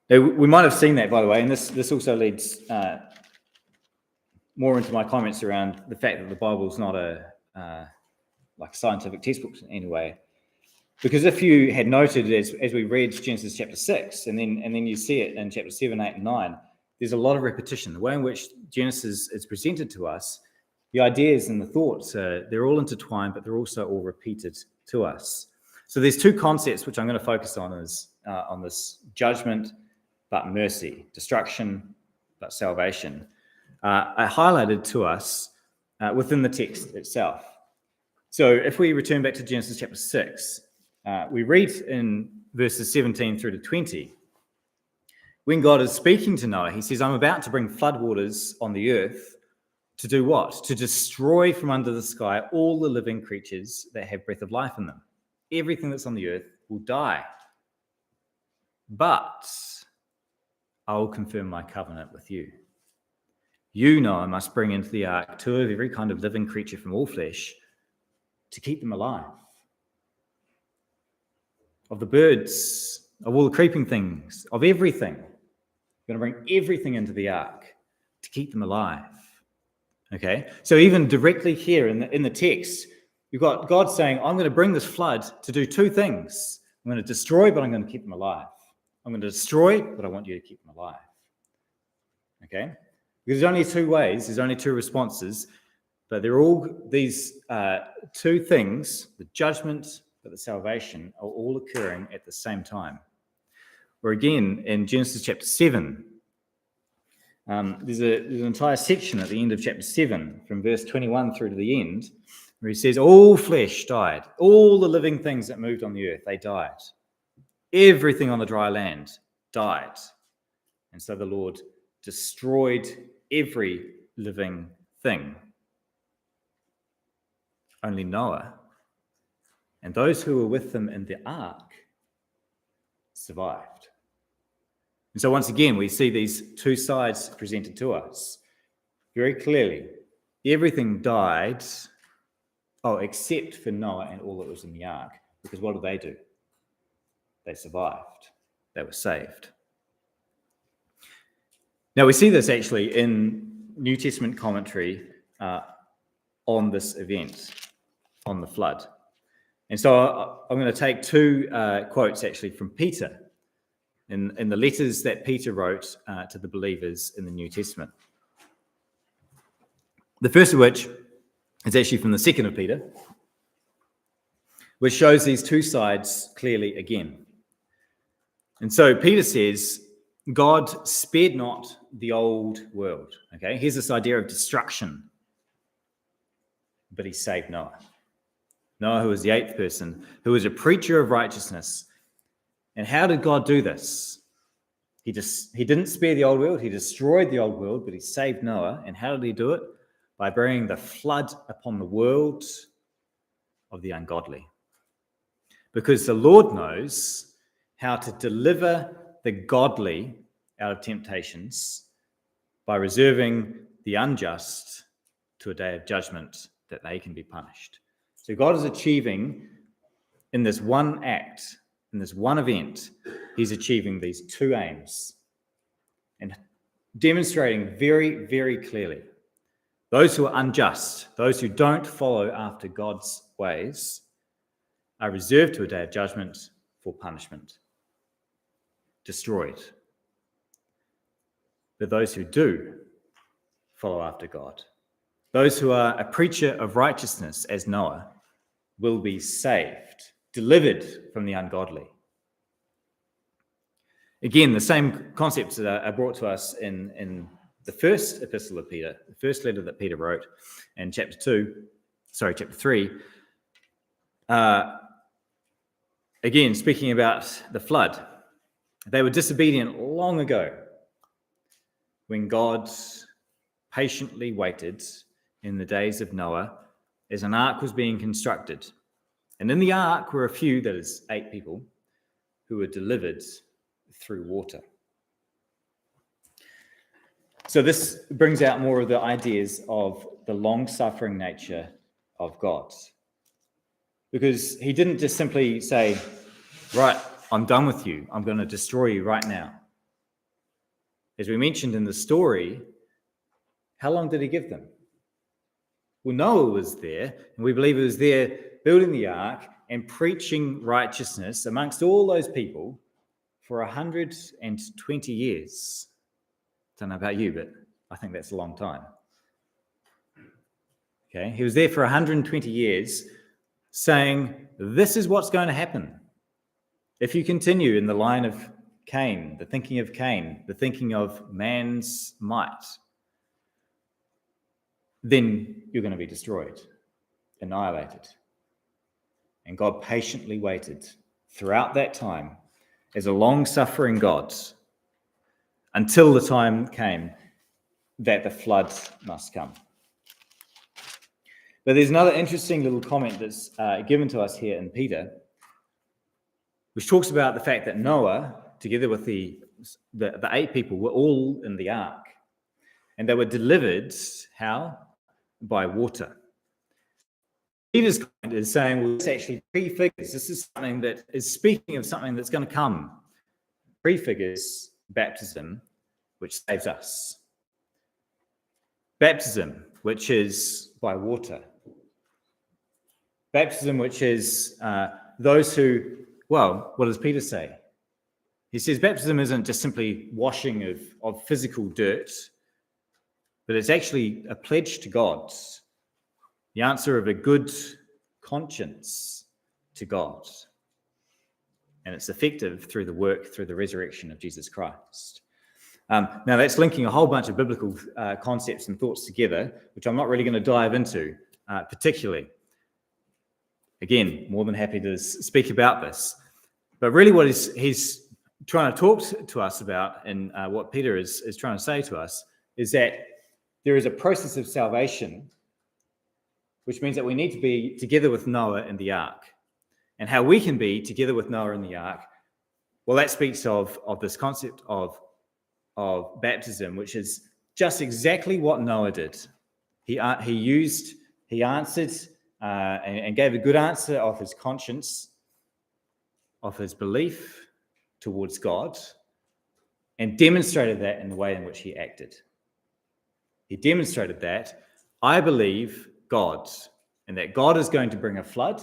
Now, we might have seen that, by the way, and this also leads more into my comments around the fact that the Bible is not like a scientific textbook in any way. Because if you had noted as we read Genesis chapter 6, and then you see it in chapter 7, 8, and 9, there's a lot of repetition. The way in which Genesis is presented to us, the ideas and the thoughts, they're all intertwined, but they're also all repeated to us. So there's two concepts which I'm going to focus on on this judgment but mercy, destruction but salvation, are highlighted to us within the text itself. So if we return back to Genesis chapter 6, we read in verses 17 through to 20, when God is speaking to Noah, he says, I'm about to bring floodwaters on the earth to do what? To destroy from under the sky all the living creatures that have breath of life in them. Everything that's on the earth will die. But I will confirm my covenant with you. You, Noah, must bring into the ark 2 of every kind of living creature from all flesh to keep them alive. Of the birds, of all the creeping things, of everything. You're going to bring everything into the ark to keep them alive. Okay? So even directly here in the text, you've got God saying, I'm going to bring this flood to do 2 things. I'm going to destroy, but I'm going to keep them alive. I'm going to destroy, but I want you to keep them alive. Okay? Because there's only 2 ways, there's only 2 responses, but they're all these 2 things, the judgment but the salvation, are all occurring at the same time. Or again, in Genesis chapter 7, there's an entire section at the end of chapter 7, from verse 21 through to the end, where he says, all flesh died. All the living things that moved on the earth, they died. Everything on the dry land died. And so the Lord destroyed every living thing. Only Noah and those who were with him in the ark survived. And so once again, we see these 2 sides presented to us very clearly. Everything died, except for Noah and all that was in the ark. Because what did they do? They survived. They were saved. Now we see this actually in New Testament commentary on this event, on the flood. And so I'm going to take 2 quotes actually from Peter in the letters that Peter wrote to the believers in the New Testament. The first of which is actually from the 2nd of Peter, which shows these 2 sides clearly again. And so Peter says, God spared not the old world. Okay, here's this idea of destruction, but he saved Noah. Noah, who was the 8th person, who was a preacher of righteousness. And how did God do this? He didn't spare the old world, he destroyed the old world, but he saved Noah. And how did he do it? By bringing the flood upon the world of the ungodly. Because the Lord knows how to deliver the godly out of temptations by reserving the unjust to a day of judgment that they can be punished. So God is achieving in this one act, in this one event, he's achieving these two aims and demonstrating very, very clearly those who are unjust, those who don't follow after God's ways, are reserved to a day of judgment for punishment, destroyed. But those who do follow after God, those who are a preacher of righteousness as Noah, will be saved, delivered from the ungodly. Again, the same concepts are brought to us in the first epistle of Peter, the first letter that Peter wrote in chapter 3. Again, speaking about the flood. They were disobedient long ago when God patiently waited in the days of Noah as an ark was being constructed. And in the ark were a few, that is 8 people, who were delivered through water. So this brings out more of the ideas of the long-suffering nature of God. Because he didn't just simply say, right, I'm done with you. I'm going to destroy you right now. As we mentioned in the story, how long did he give them? Well, Noah was there, and we believe he was there building the ark and preaching righteousness amongst all those people for 120 years. Don't know about you, but I think that's a long time. Okay, he was there for 120 years saying, this is what's going to happen. If you continue in the line of Cain, the thinking of man's might, then you're going to be destroyed, annihilated. And God patiently waited throughout that time as a long-suffering God until the time came that the flood must come. But there's another interesting little comment that's given to us here in Peter, which talks about the fact that Noah, together with the 8 people, were all in the ark. And they were delivered, how? By water. Peter's comment is saying, well, this actually prefigures, this is something that is speaking of something that's going to come. Prefigures baptism, which saves us. Baptism, which is by water. Baptism, which is those who, well, what does Peter say? He says baptism isn't just simply washing of physical dirt, but it's actually a pledge to God, the answer of a good conscience to God. And it's effective through the resurrection of Jesus Christ. Now, that's linking a whole bunch of biblical concepts and thoughts together, which I'm not really going to dive into particularly. Again, more than happy to speak about this. But really what he's trying to talk to us about, and what Peter is trying to say to us, is that there is a process of salvation, which means that we need to be together with Noah in the ark. And how we can be together with Noah in the ark, well, that speaks of this concept of baptism, which is just exactly what Noah did. He answered and gave a good answer of his conscience, of his belief towards God, and demonstrated that in the way in which he acted. He demonstrated that I believe God, and that God is going to bring a flood,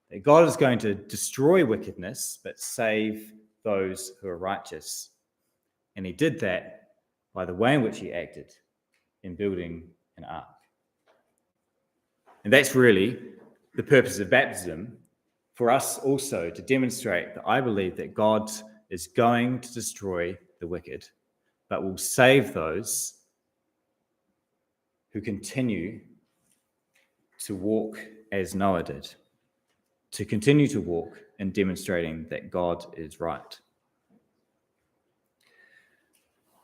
that God is going to destroy wickedness, but save those who are righteous. And he did that by the way in which he acted in building an ark. And that's really the purpose of baptism, for us also to demonstrate that I believe that God is going to destroy the wicked, but will save those who continue to walk as Noah did, to continue to walk in demonstrating that God is right.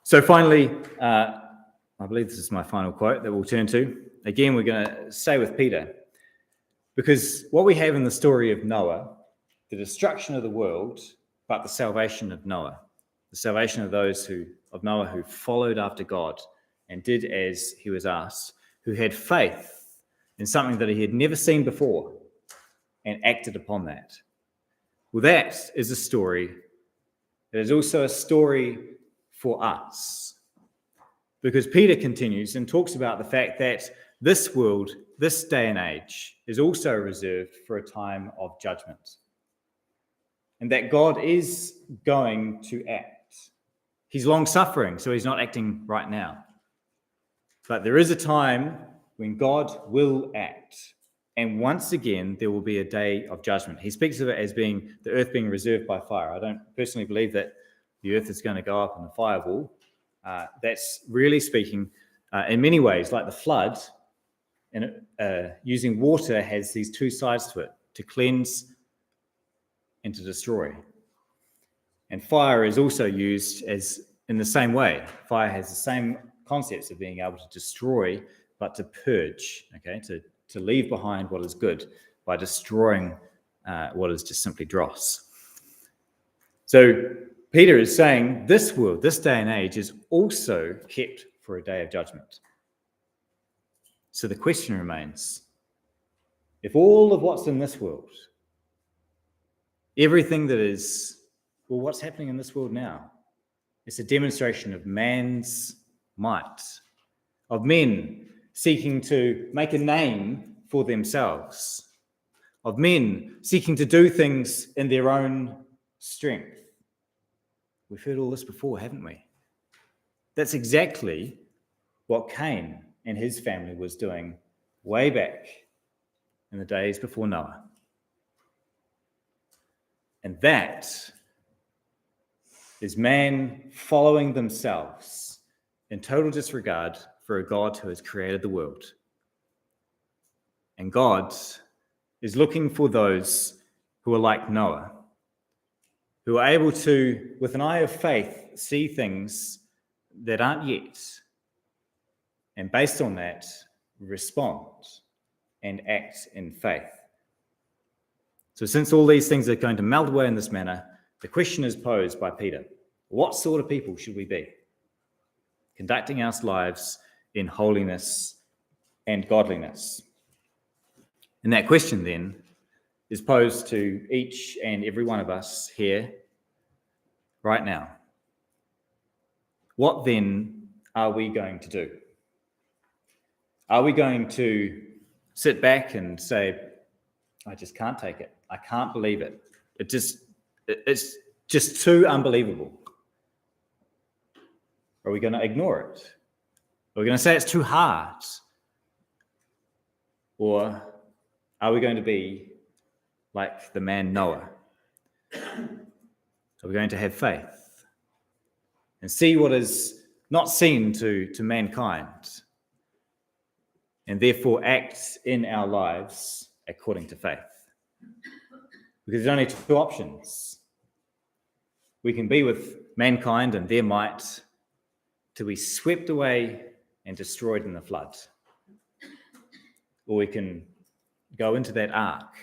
So finally, I believe this is my final quote that we'll turn to. Again, we're going to stay with Peter, because what we have in the story of Noah, the destruction of the world, but the salvation of Noah, the salvation of of Noah who followed after God and did as he was asked, who had faith in something that he had never seen before, and acted upon that. Well, that is a story that is also a story for us. Because Peter continues and talks about the fact that this world, this day and age, is also reserved for a time of judgment. And that God is going to act. He's long-suffering, so he's not acting right now. But there is a time when God will act. And once again, there will be a day of judgment. He speaks of it as being the earth being reserved by fire. I don't personally believe that the earth is going to go up on the firewall. That's really speaking, in many ways, like the flood, and using water has these two sides to it, to cleanse and to destroy. And fire is also used as in the same way. Fire has the same concepts of being able to destroy, but to purge, okay, to leave behind what is good by destroying what is just simply dross. So Peter is saying this world, this day and age, is also kept for a day of judgment. So the question remains, if all of what's in this world, everything that is, well, what's happening in this world now? It's a demonstration of man's might, of men seeking to make a name for themselves, of men seeking to do things in their own strength. We've heard all this before, haven't we? That's exactly what Cain and his family was doing way back in the days before Noah. And that is man following themselves in total disregard for a God who has created the world. And God is looking for those who are like Noah, who are able to, with an eye of faith, see things that aren't yet, and based on that, respond and act in faith. So since all these things are going to melt away in this manner, the question is posed by Peter: what sort of people should we be? Conducting our lives in holiness and godliness. And that question then is posed to each and every one of us here right now. What then are we going to do? Are we going to sit back and say, I just can't take it. I can't believe it. It's just too unbelievable. Are we going to ignore it? Are we going to say it's too hard? Or are we going to be like the man Noah? Are we going to have faith and see what is not seen to mankind, and therefore act in our lives according to faith? Because there's only two options. We can be with mankind and their might to be swept away and destroyed in the flood. Or we can go into that ark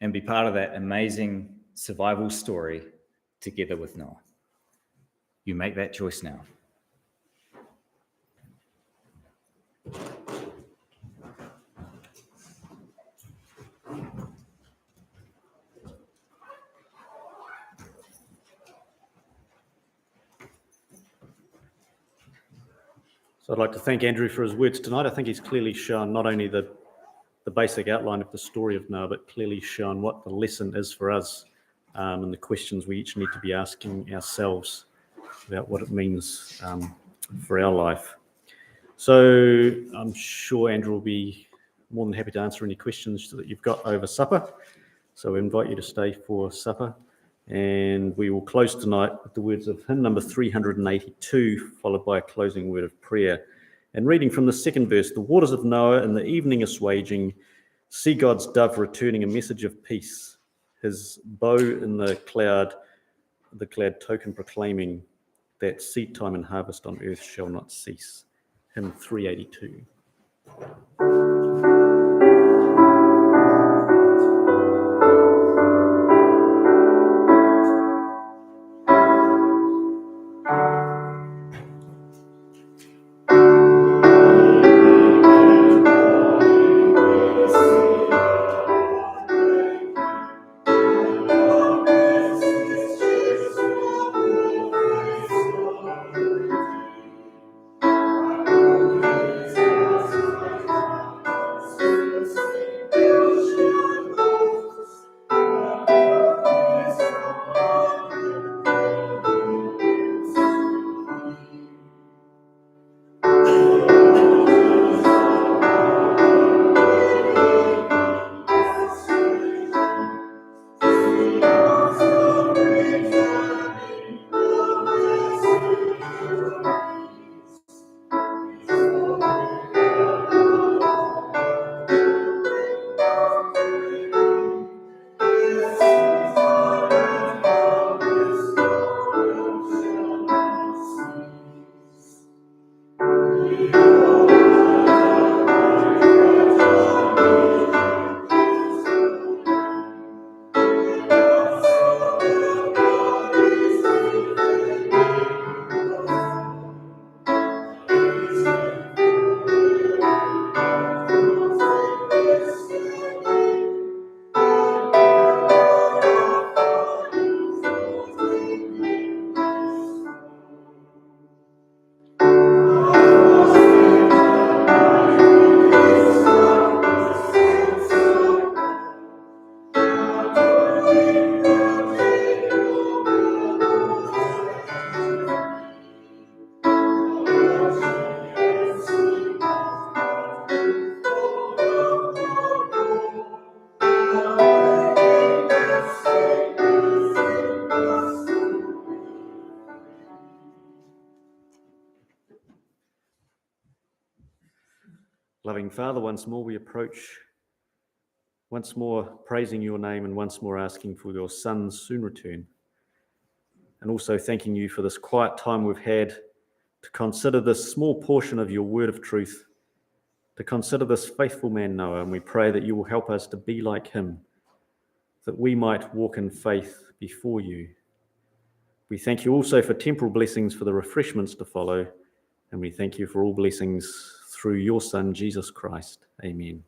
and be part of that amazing survival story together with Noah. You make that choice now. So I'd like to thank Andrew for his words tonight. I think he's clearly shown not only the basic outline of the story of Noah, but clearly shown what the lesson is for us, and the questions we each need to be asking ourselves about what it means for our life. So I'm sure Andrew will be more than happy to answer any questions that you've got over supper. So we invite you to stay for supper. And we will close tonight with the words of hymn number 382, followed by a closing word of prayer. And reading from the second verse: the waters of Noah in the evening assuaging, see God's dove returning a message of peace, his bow in the cloud token proclaiming that seed time and harvest on earth shall not cease. Hymn 382. Loving Father, once more we approach, once more praising your name and once more asking for your Son's soon return. And also thanking you for this quiet time we've had to consider this small portion of your word of truth, to consider this faithful man Noah, and we pray that you will help us to be like him, that we might walk in faith before you. We thank you also for temporal blessings for the refreshments to follow, and we thank you for all blessings through your Son, Jesus Christ. Amen.